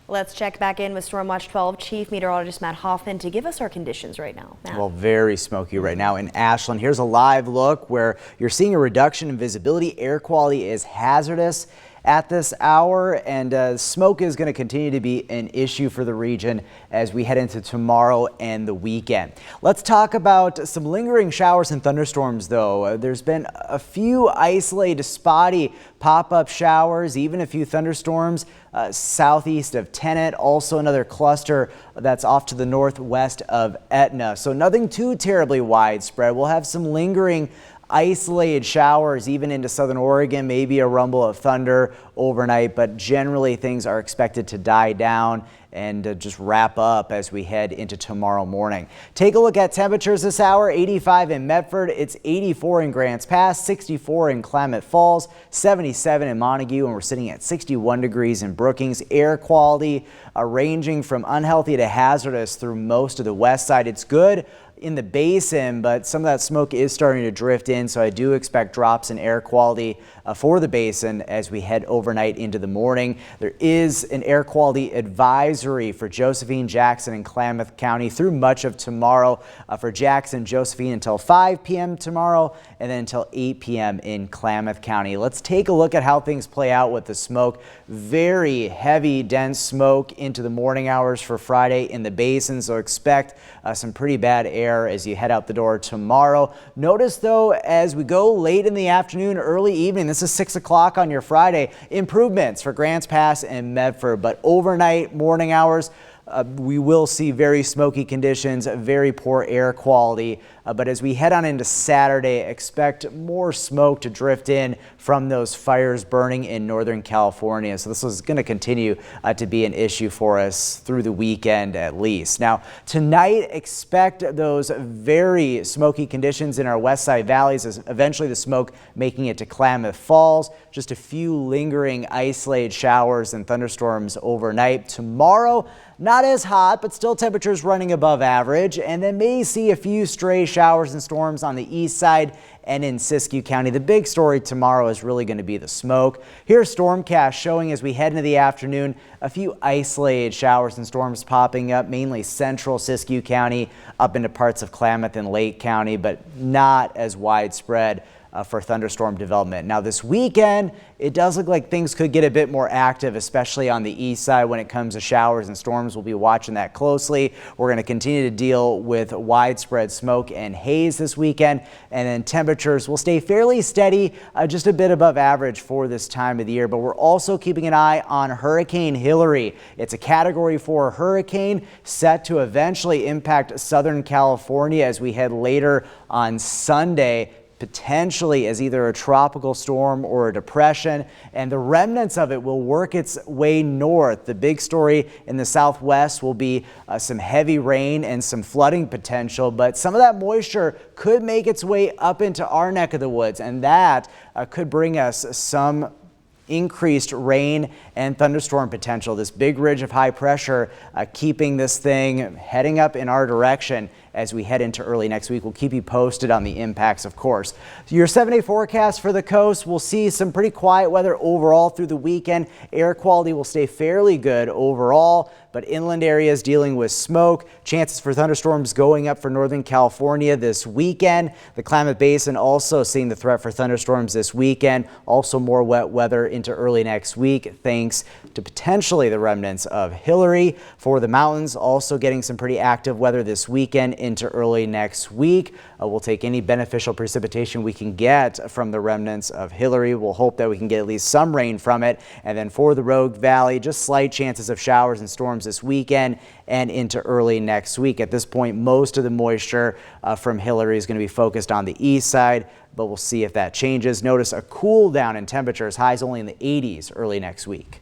Let's check back in with Storm Watch 12 Chief Meteorologist Matt Hoffman to give us our conditions right now. Matt. Well, very smoky right now in Ashland. Here's a live look where you're seeing a reduction in visibility. Air quality is hazardous at this hour, and smoke is going to continue to be an issue for the region as we head into tomorrow and the weekend. Let's talk about some lingering showers and thunderstorms, though. There's been a few isolated, spotty pop-up showers, even a few thunderstorms southeast of Tennant. Also another cluster that's off to the northwest of Etna. So nothing too terribly widespread. We'll have some lingering isolated showers even into southern Oregon, maybe a rumble of thunder overnight, but generally things are expected to die down and just wrap up as we head into tomorrow morning. Take a look at temperatures this hour. 85 in Medford, it's 84 in Grants Pass, 64 in Klamath Falls, 77 in Montague, and we're sitting at 61 degrees in Brookings. Air quality ranging from unhealthy to hazardous through most of the west side. It's good in the basin, but some of that smoke is starting to drift in, so I do expect drops in air quality for the basin as we head overnight into the morning. There is an air quality advisory for Josephine, Jackson, and Klamath County through much of tomorrow. For Jackson, Josephine until 5 p.m. tomorrow, and then until 8 p.m. in Klamath County. Let's take a look at how things play out with the smoke. Very heavy, dense smoke into the morning hours for Friday in the basin, so expect some pretty bad air as you head out the door tomorrow. Notice though, as we go late in the afternoon, early evening, this is 6 o'clock on your Friday, improvements for Grants Pass and Medford, but overnight, morning hours, we will see very smoky conditions, very poor air quality. But as we head on into Saturday, expect more smoke to drift in from those fires burning in Northern California. So this is going to continue to be an issue for us through the weekend at least. Now, tonight, expect those very smoky conditions in our west side valleys, as eventually the smoke making it to Klamath Falls. Just a few lingering isolated showers and thunderstorms overnight. Tomorrow, not as hot, but still temperatures running above average, and then may see a few stray showers and storms on the east side and in Siskiyou County. The big story tomorrow is really going to be the smoke. Here's Stormcast showing as we head into the afternoon a few isolated showers and storms popping up, mainly central Siskiyou County up into parts of Klamath and Lake County, but not as widespread for thunderstorm development. Now this weekend, it does look like things could get a bit more active, especially on the east side when it comes to showers and storms. We'll be watching that closely. We're going to continue to deal with widespread smoke and haze this weekend, and then temperatures will stay fairly steady, just a bit above average for this time of the year. But we're also keeping an eye on Hurricane Hilary. It's a Category 4 hurricane set to eventually impact Southern California as we head later on Sunday, potentially as either a tropical storm or a depression, and the remnants of it will work its way north. The big story in the southwest will be some heavy rain and some flooding potential, but some of that moisture could make its way up into our neck of the woods, and that could bring us some increased rain and thunderstorm potential. This big ridge of high pressure keeping this thing heading up in our direction as we head into early next week. We'll keep you posted on the impacts, of course. Your 7-day forecast for the coast, we'll see some pretty quiet weather overall through the weekend. Air quality will stay fairly good overall, but inland areas dealing with smoke. Chances for thunderstorms going up for Northern California this weekend. The Klamath Basin also seeing the threat for thunderstorms this weekend. Also more wet weather into early next week, thanks to potentially the remnants of Hilary. For the mountains, also getting some pretty active weather this weekend into early next week. We'll take any beneficial precipitation we can get from the remnants of Hilary. We'll hope that we can get at least some rain from it. And then for the Rogue Valley, just slight chances of showers and storms this weekend and into early next week. At this point, most of the moisture from Hilary is going to be focused on the east side, but we'll see if that changes. Notice a cool down in temperatures, highs only in the 80s early next week.